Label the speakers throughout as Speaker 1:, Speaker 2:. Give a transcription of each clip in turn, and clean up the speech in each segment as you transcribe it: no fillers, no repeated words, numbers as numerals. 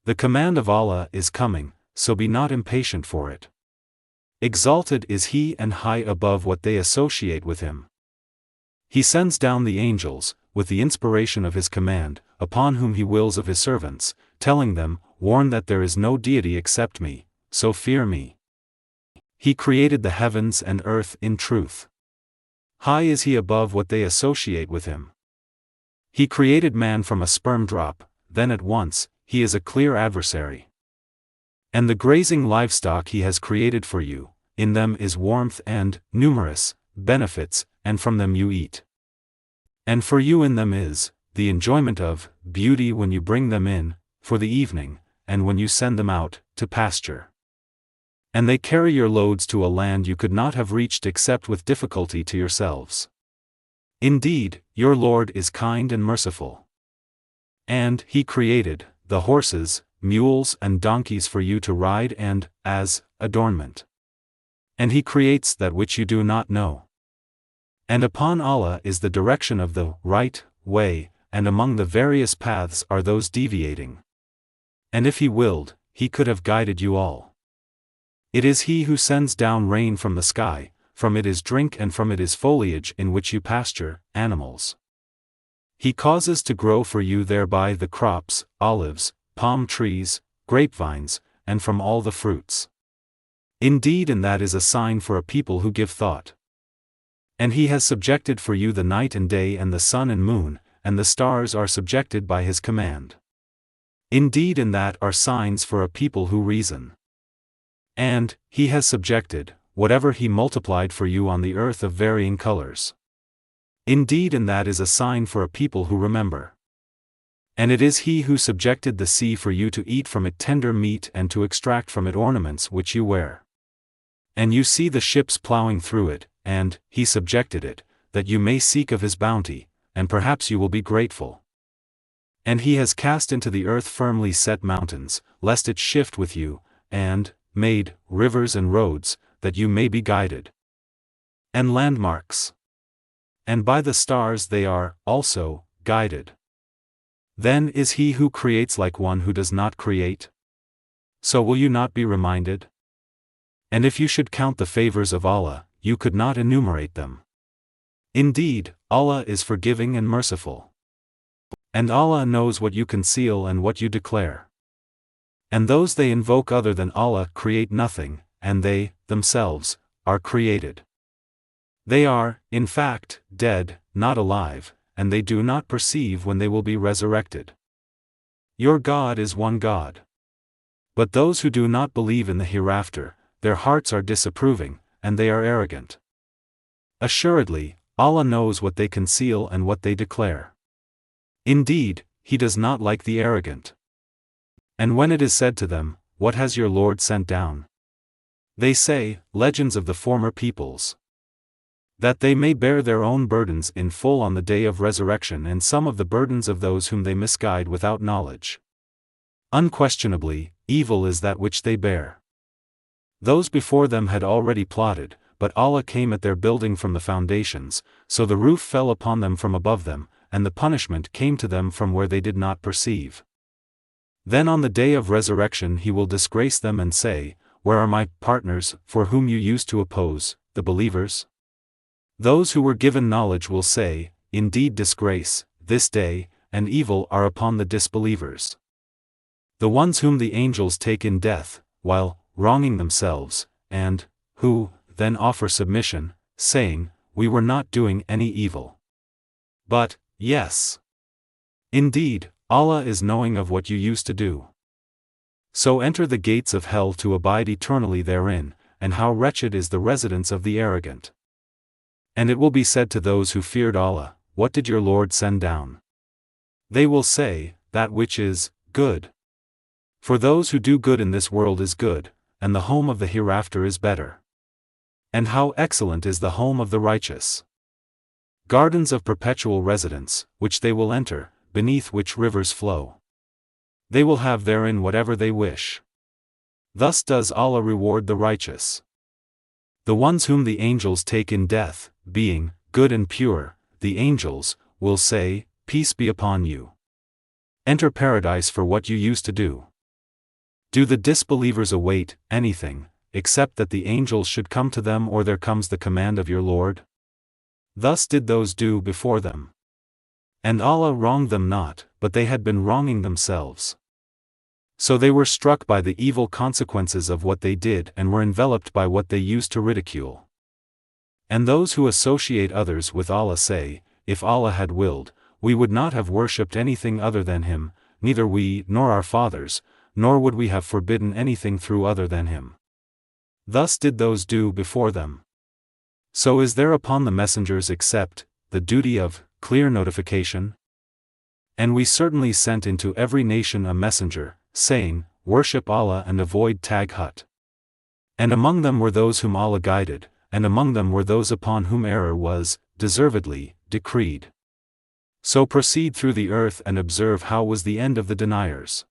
Speaker 1: The command of Allah is coming, so be not impatient for it. Exalted is He and high above what they associate with Him. He sends down the angels, with the inspiration of His command, upon whom He wills of His servants, telling them, warn that there is no deity except me, so fear me. He created the heavens and earth in truth. High is He above what they associate with Him. He created man from a sperm drop, then at once, he is a clear adversary. And the grazing livestock He has created for you, in them is warmth and, numerous, benefits, and from them you eat. And for you in them is, the enjoyment of, beauty when you bring them in, for the evening, and when you send them out, to pasture. And they carry your loads to a land you could not have reached except with difficulty to yourselves. Indeed, your Lord is kind and merciful. And He created the horses, mules and donkeys for you to ride and, as, adornment. And He creates that which you do not know. And upon Allah is the direction of the right way, and among the various paths are those deviating. And if He willed, He could have guided you all. It is He who sends down rain from the sky, from it is drink and from it is foliage in which you pasture, animals. He causes to grow for you thereby the crops, olives, palm trees, grapevines, and from all the fruits. Indeed, and that is a sign for a people who give thought. And He has subjected for you the night and day and the sun and moon, and the stars are subjected by His command. Indeed, and that are signs for a people who reason. And He has subjected whatever He multiplied for you on the earth of varying colors. Indeed, and that is a sign for a people who remember. And it is He who subjected the sea for you to eat from it tender meat and to extract from it ornaments which you wear. And you see the ships plowing through it, and He subjected it, that you may seek of His bounty, and perhaps you will be grateful. And He has cast into the earth firmly set mountains, lest it shift with you, and made rivers and roads, that you may be guided. And landmarks. And by the stars they are, also, guided. Then is He who creates like one who does not create? So will you not be reminded? And if you should count the favors of Allah, you could not enumerate them. Indeed, Allah is forgiving and merciful. And Allah knows what you conceal and what you declare. And those they invoke other than Allah create nothing, and they, themselves, are created. They are, in fact, dead, not alive, and they do not perceive when they will be resurrected. Your God is one God. But those who do not believe in the hereafter, their hearts are disapproving, and they are arrogant. Assuredly, Allah knows what they conceal and what they declare. Indeed, He does not like the arrogant. And when it is said to them, what has your Lord sent down? They say, legends of the former peoples. That they may bear their own burdens in full on the day of resurrection and some of the burdens of those whom they misguide without knowledge. Unquestionably, evil is that which they bear. Those before them had already plotted, but Allah came at their building from the foundations, so the roof fell upon them from above them, and the punishment came to them from where they did not perceive. Then on the day of resurrection He will disgrace them and say, where are my partners, for whom you used to oppose, the believers? Those who were given knowledge will say, indeed disgrace, this day, and evil are upon the disbelievers. The ones whom the angels take in death, while wronging themselves, and who then offer submission, saying, we were not doing any evil. But, yes. Indeed, Allah is knowing of what you used to do. So enter the gates of hell to abide eternally therein, and how wretched is the residence of the arrogant. And it will be said to those who feared Allah, what did your Lord send down? They will say, that which is good. For those who do good in this world is good, and the home of the hereafter is better. And how excellent is the home of the righteous! Gardens of perpetual residence, which they will enter, beneath which rivers flow. They will have therein whatever they wish. Thus does Allah reward the righteous. The ones whom the angels take in death, being good and pure, the angels will say, peace be upon you. Enter paradise for what you used to do. Do the disbelievers await anything, except that the angels should come to them, or there comes the command of your Lord? Thus did those do before them. And Allah wronged them not, but they had been wronging themselves. So they were struck by the evil consequences of what they did and were enveloped by what they used to ridicule. And those who associate others with Allah say, if Allah had willed, we would not have worshipped anything other than Him, neither we nor our fathers, nor would we have forbidden anything through other than Him. Thus did those do before them. So is there upon the messengers except the duty of clear notification? And we certainly sent into every nation a messenger, saying, worship Allah and avoid taghut. And among them were those whom Allah guided, and among them were those upon whom error was, deservedly, decreed. So proceed through the earth and observe how was the end of the deniers.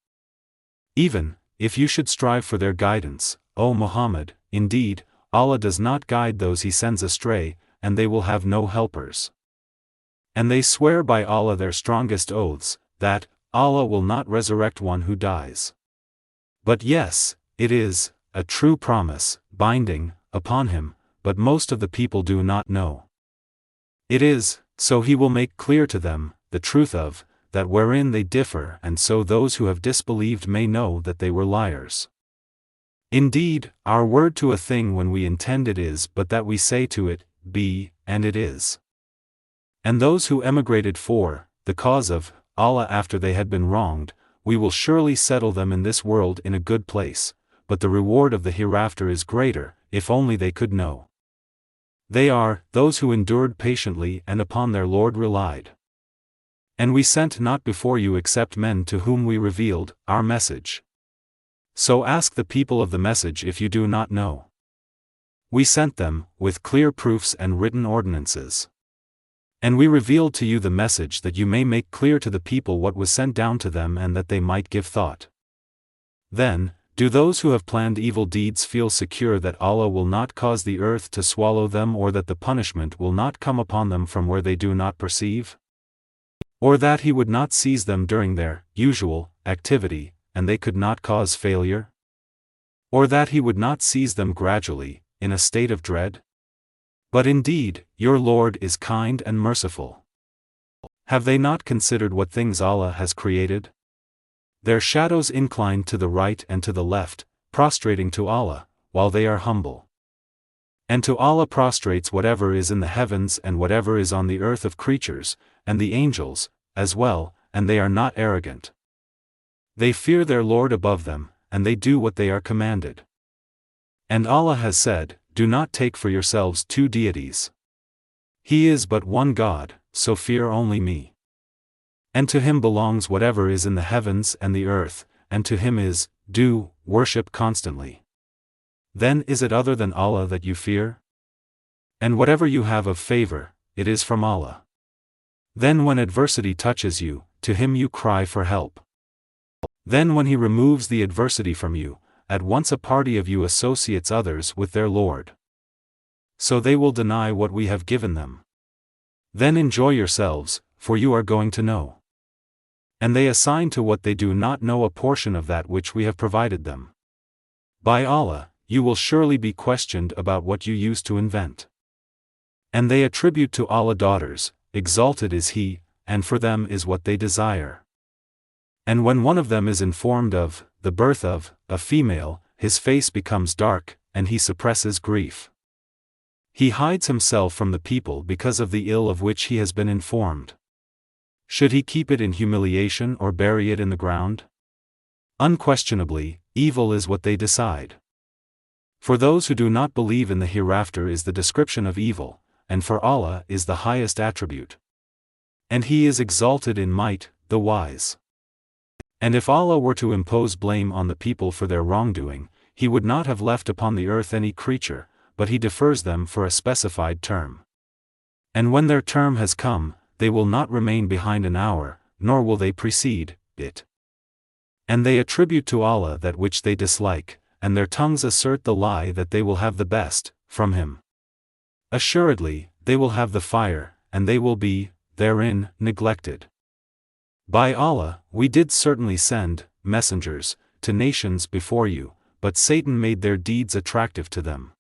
Speaker 1: Even, if you should strive for their guidance, O Muhammad, indeed, Allah does not guide those He sends astray, and they will have no helpers. And they swear by Allah their strongest oaths, that Allah will not resurrect one who dies. But yes, it is a true promise, binding upon Him, but most of the people do not know. It is, so He will make clear to them the truth of that wherein they differ, and so those who have disbelieved may know that they were liars. Indeed, our word to a thing when we intend it is but that we say to it, be, and it is. And those who emigrated for the cause of Allah after they had been wronged, we will surely settle them in this world in a good place, but the reward of the hereafter is greater, if only they could know. They are those who endured patiently and upon their Lord relied. And we sent not before you except men to whom we revealed our message. So ask the people of the message if you do not know. We sent them with clear proofs and written ordinances. And we revealed to you the message that you may make clear to the people what was sent down to them and that they might give thought. Then, do those who have planned evil deeds feel secure that Allah will not cause the earth to swallow them, or that the punishment will not come upon them from where they do not perceive? Or that He would not seize them during their usual activity, and they could not cause failure? Or that He would not seize them gradually, in a state of dread? But indeed, your Lord is kind and merciful. Have they not considered what things Allah has created? Their shadows incline to the right and to the left, prostrating to Allah, while they are humble. And to Allah prostrates whatever is in the heavens and whatever is on the earth of creatures, and the angels, as well, and they are not arrogant. They fear their Lord above them, and they do what they are commanded. And Allah has said, do not take for yourselves two deities. He is but one God, so fear only me. And to Him belongs whatever is in the heavens and the earth, and to Him is due worship constantly. Then is it other than Allah that you fear? And whatever you have of favor, it is from Allah. Then when adversity touches you, to Him you cry for help. Then when He removes the adversity from you, at once a party of you associates others with their Lord. So they will deny what we have given them. Then enjoy yourselves, for you are going to know. And they assign to what they do not know a portion of that which we have provided them. By Allah, you will surely be questioned about what you used to invent. And they attribute to Allah daughters, exalted is He, and for them is what they desire. And when one of them is informed of the birth of a female, his face becomes dark, and he suppresses grief. He hides himself from the people because of the ill of which he has been informed. Should he keep it in humiliation or bury it in the ground? Unquestionably, evil is what they decide. For those who do not believe in the hereafter is the description of evil, and for Allah is the highest attribute. And He is exalted in might, the wise. And if Allah were to impose blame on the people for their wrongdoing, He would not have left upon the earth any creature, but He defers them for a specified term. And when their term has come, they will not remain behind an hour, nor will they precede it. And they attribute to Allah that which they dislike, and their tongues assert the lie that they will have the best from Him. Assuredly, they will have the fire, and they will be therein neglected. By Allah, we did certainly send messengers to nations before you, but Satan made their deeds attractive to them.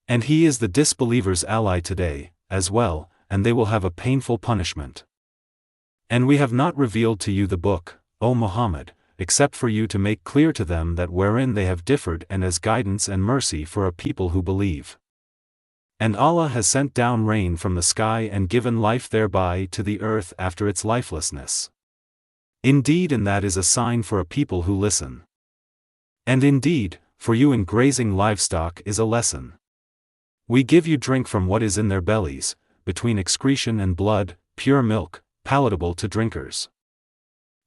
Speaker 1: And he is the disbelievers' ally today, as well, and they will have a painful punishment. And we have not revealed to you the book, O Muhammad, except for you to make clear to them that wherein they have differed and as guidance and mercy for a people who believe. And Allah has sent down rain from the sky and given life thereby to the earth after its lifelessness. Indeed, and that is a sign for a people who listen. And indeed, for you in grazing livestock is a lesson. We give you drink from what is in their bellies, between excretion and blood, pure milk, palatable to drinkers.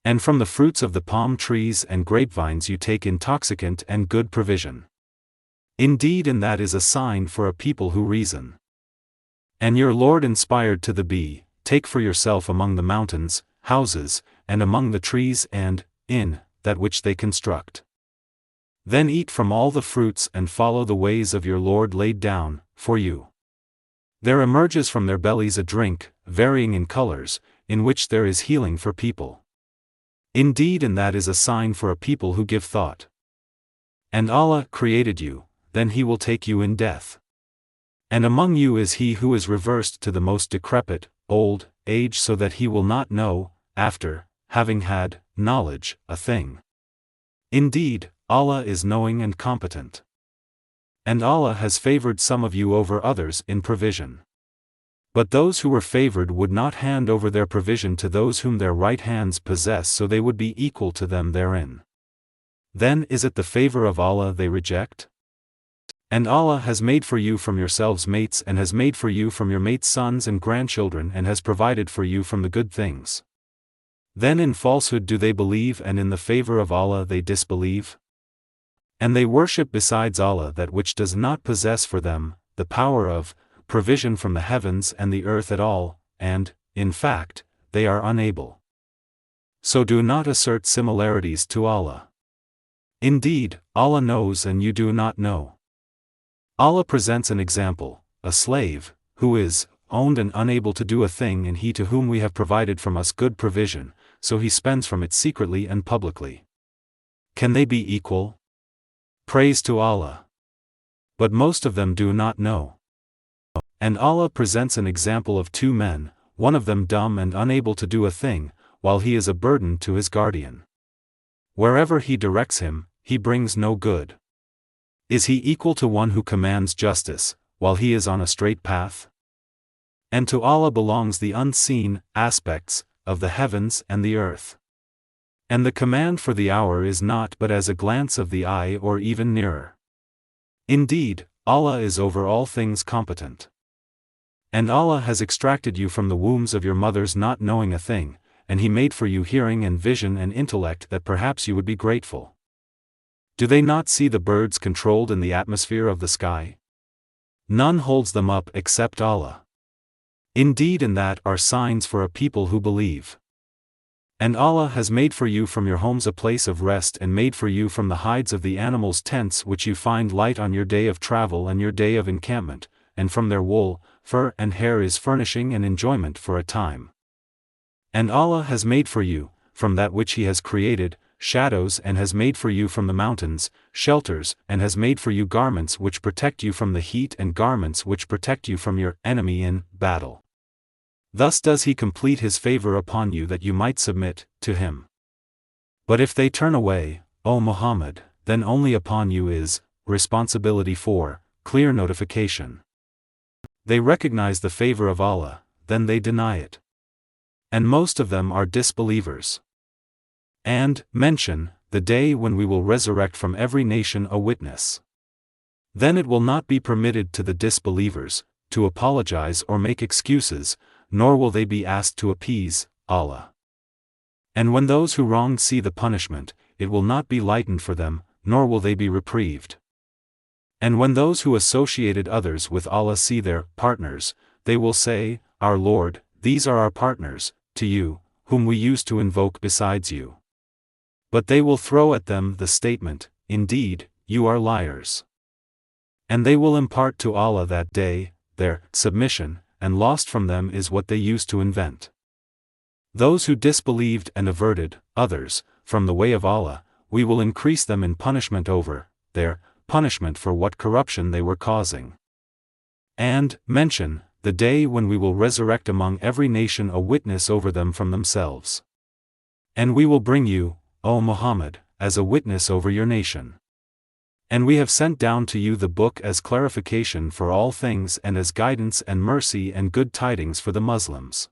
Speaker 1: And from the fruits of the palm trees and grapevines you take intoxicant and good provision. Indeed, and that is a sign for a people who reason. And your Lord inspired to the bee, take for yourself among the mountains, houses, and among the trees and, in, that which they construct. Then eat from all the fruits and follow the ways of your Lord laid down, for you. There emerges from their bellies a drink, varying in colors, in which there is healing for people. Indeed, and that is a sign for a people who give thought. And Allah created you, then He will take you in death. And among you is he who is reversed to the most decrepit, old, age, so that he will not know, after, having had, knowledge, a thing. Indeed, Allah is knowing and competent. And Allah has favored some of you over others in provision. But those who were favored would not hand over their provision to those whom their right hands possess, so they would be equal to them therein. Then is it the favor of Allah they reject? And Allah has made for you from yourselves mates, and has made for you from your mates sons and grandchildren, and has provided for you from the good things. Then in falsehood do they believe, and in the favor of Allah they disbelieve? And they worship besides Allah that which does not possess for them the power of provision from the heavens and the earth at all, and, in fact, they are unable. So do not assert similarities to Allah. Indeed, Allah knows and you do not know. Allah presents an example, a slave, who is owned and unable to do a thing, and he to whom we have provided from us good provision, so he spends from it secretly and publicly. Can they be equal? Praise to Allah. But most of them do not know. And Allah presents an example of two men, one of them dumb and unable to do a thing, while he is a burden to his guardian. Wherever he directs him, he brings no good. Is he equal to one who commands justice, while he is on a straight path? And to Allah belongs the unseen aspects of the heavens and the earth. And the command for the hour is not but as a glance of the eye, or even nearer. Indeed, Allah is over all things competent. And Allah has extracted you from the wombs of your mothers not knowing a thing, and He made for you hearing and vision and intellect that perhaps you would be grateful. Do they not see the birds controlled in the atmosphere of the sky? None holds them up except Allah. Indeed, in that are signs for a people who believe. And Allah has made for you from your homes a place of rest, and made for you from the hides of the animals tents which you find light on your day of travel and your day of encampment, and from their wool, fur and hair is furnishing and enjoyment for a time. And Allah has made for you, from that which He has created, shadows, and has made for you from the mountains shelters, and has made for you garments which protect you from the heat, and garments which protect you from your enemy in battle. Thus does He complete His favor upon you that you might submit to Him. But if they turn away, O Muhammad, then only upon you is responsibility for clear notification. They recognize the favor of Allah, then they deny it. And most of them are disbelievers. And mention the day when we will resurrect from every nation a witness. Then it will not be permitted to the disbelievers to apologize or make excuses, nor will they be asked to appease Allah. And when those who wronged see the punishment, it will not be lightened for them, nor will they be reprieved. And when those who associated others with Allah see their partners, they will say, Our Lord, these are our partners, to you, whom we used to invoke besides you. But they will throw at them the statement, Indeed, you are liars. And they will impart to Allah that day their submission, and lost from them is what they used to invent. Those who disbelieved and averted others from the way of Allah we will increase them in punishment over their punishment for what corruption they were causing. And mention the day when we will resurrect among every nation a witness over them from themselves. And we will bring you, O Muhammad, as a witness over your nation. And we have sent down to you the book as clarification for all things and as guidance and mercy and good tidings for the Muslims.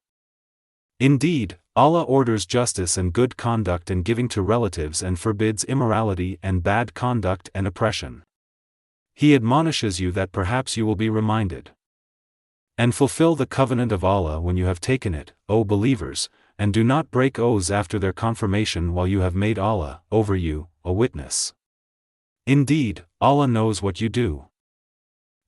Speaker 1: Indeed, Allah orders justice and good conduct and giving to relatives and forbids immorality and bad conduct and oppression. He admonishes you that perhaps you will be reminded. And fulfill the covenant of Allah when you have taken it, O believers, and do not break oaths after their confirmation while you have made Allah, over you, a witness. Indeed, Allah knows what you do.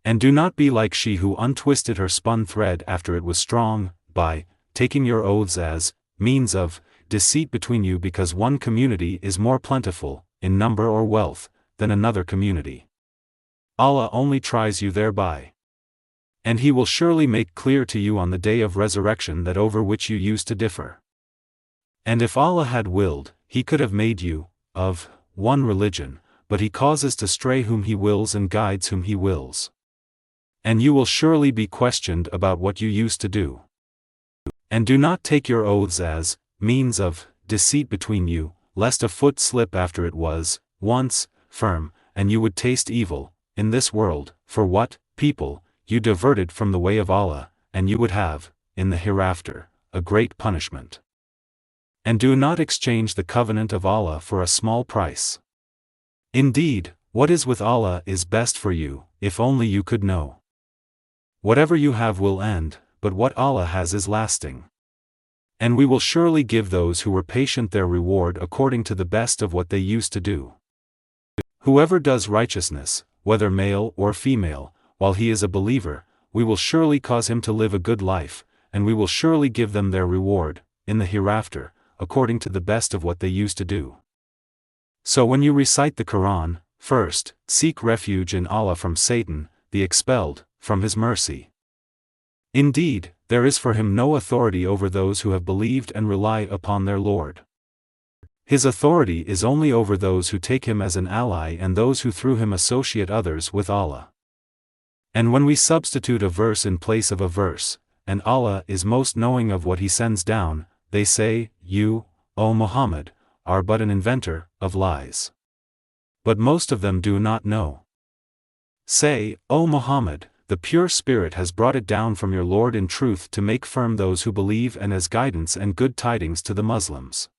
Speaker 1: And do not be like she who untwisted her spun thread after it was strong, by taking your oaths as means of deceit between you because one community is more plentiful, in number or wealth, than another community. Allah only tries you thereby. And He will surely make clear to you on the day of resurrection that over which you used to differ. And if Allah had willed, He could have made you of one religion, but He causes to stray whom He wills and guides whom He wills. And you will surely be questioned about what you used to do. And do not take your oaths as means of deceit between you, lest a foot slip after it was once firm, and you would taste evil in this world, for what people you diverted from the way of Allah, and you would have, in the hereafter, a great punishment. And do not exchange the covenant of Allah for a small price. Indeed, what is with Allah is best for you, if only you could know. Whatever you have will end, but what Allah has is lasting. And we will surely give those who were patient their reward according to the best of what they used to do. Whoever does righteousness, whether male or female, while he is a believer, we will surely cause him to live a good life, and we will surely give them their reward, in the hereafter, according to the best of what they used to do. So when you recite the Quran, first, seek refuge in Allah from Satan, the expelled, from his mercy. Indeed, there is for him no authority over those who have believed and rely upon their Lord. His authority is only over those who take him as an ally and those who through him associate others with Allah. And when we substitute a verse in place of a verse, and Allah is most knowing of what He sends down, they say, You, O Muhammad, are but an inventor of lies. But most of them do not know. Say, O Muhammad, the pure Spirit has brought it down from your Lord in truth to make firm those who believe and as guidance and good tidings to the Muslims.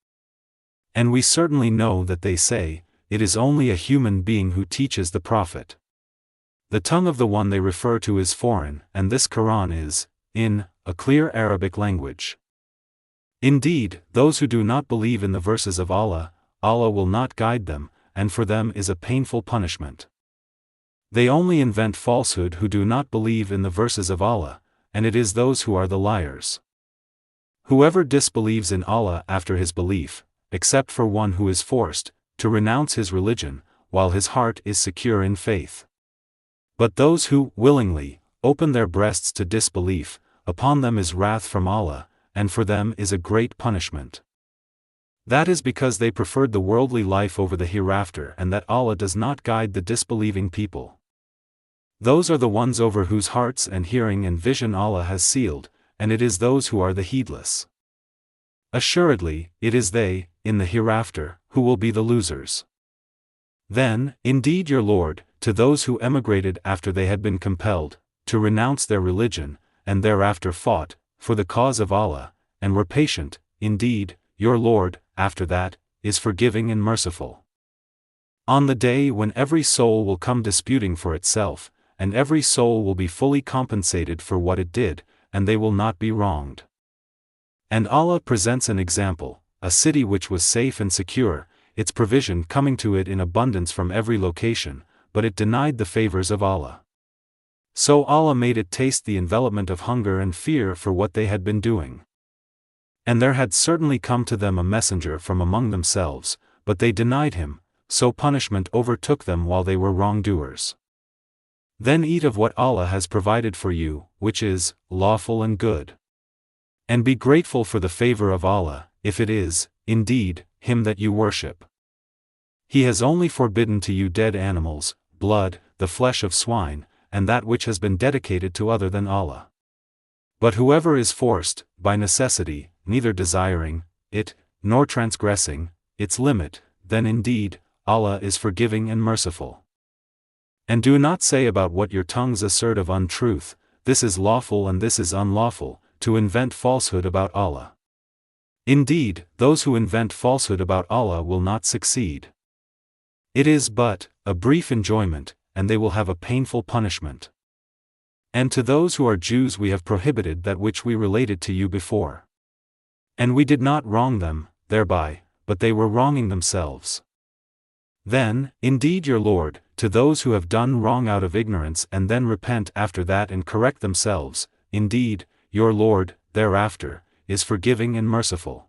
Speaker 1: And we certainly know that they say, it is only a human being who teaches the Prophet. The tongue of the one they refer to is foreign, and this Quran is, in a clear Arabic language. Indeed, those who do not believe in the verses of Allah, Allah will not guide them, and for them is a painful punishment. They only invent falsehood who do not believe in the verses of Allah, and it is those who are the liars. Whoever disbelieves in Allah after his belief, except for one who is forced to renounce his religion, while his heart is secure in faith. But those who, willingly, open their breasts to disbelief, upon them is wrath from Allah, and for them is a great punishment. That is because they preferred the worldly life over the hereafter and that Allah does not guide the disbelieving people. Those are the ones over whose hearts and hearing and vision Allah has sealed, and it is those who are the heedless. Assuredly, it is they, in the hereafter, who will be the losers. Then, indeed your Lord, to those who emigrated after they had been compelled to renounce their religion, and thereafter fought for the cause of Allah, and were patient, indeed, your Lord, after that, is forgiving and merciful. On the day when every soul will come disputing for itself, and every soul will be fully compensated for what it did, and they will not be wronged. And Allah presents an example, a city which was safe and secure, its provision coming to it in abundance from every location, but it denied the favors of Allah. So Allah made it taste the envelopment of hunger and fear for what they had been doing. And there had certainly come to them a messenger from among themselves, but they denied him, so punishment overtook them while they were wrongdoers. Then eat of what Allah has provided for you, which is lawful and good. And be grateful for the favor of Allah, if it is, indeed, Him that you worship. He has only forbidden to you dead animals, blood, the flesh of swine, and that which has been dedicated to other than Allah. But whoever is forced, by necessity, neither desiring it, nor transgressing its limit, then indeed, Allah is forgiving and merciful. And do not say about what your tongues assert of untruth, this is lawful and this is unlawful, to invent falsehood about Allah. Indeed, those who invent falsehood about Allah will not succeed. It is but a brief enjoyment, and they will have a painful punishment. And to those who are Jews we have prohibited that which we related to you before. And we did not wrong them, thereby, but they were wronging themselves. Then, indeed your Lord, to those who have done wrong out of ignorance and then repent after that and correct themselves, indeed, your Lord, thereafter, is forgiving and merciful.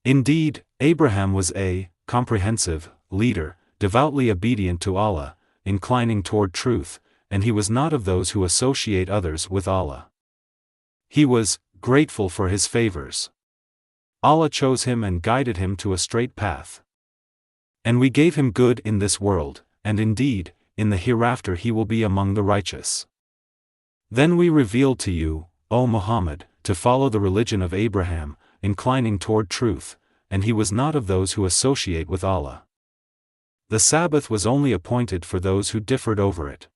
Speaker 1: Indeed, Abraham was a comprehensive leader, devoutly obedient to Allah, inclining toward truth, and he was not of those who associate others with Allah. He was grateful for his favors. Allah chose him and guided him to a straight path. And we gave him good in this world, and indeed, in the hereafter he will be among the righteous. Then we revealed to you, O Muhammad, to follow the religion of Abraham, inclining toward truth, and he was not of those who associate with Allah. The Sabbath was only appointed for those who differed over it.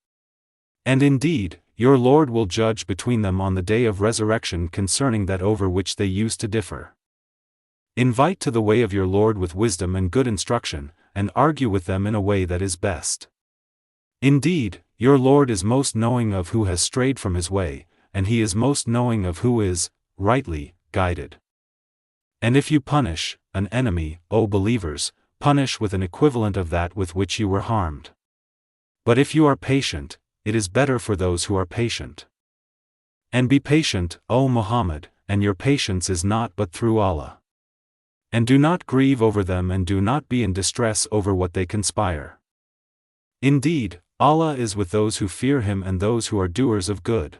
Speaker 1: And indeed, your Lord will judge between them on the day of resurrection concerning that over which they used to differ. Invite to the way of your Lord with wisdom and good instruction, and argue with them in a way that is best. Indeed, your Lord is most knowing of who has strayed from his way, and he is most knowing of who is rightly guided. And if you punish an enemy, O believers, punish with an equivalent of that with which you were harmed. But if you are patient, it is better for those who are patient. And be patient, O Muhammad, and your patience is not but through Allah. And do not grieve over them and do not be in distress over what they conspire. Indeed, Allah is with those who fear him and those who are doers of good.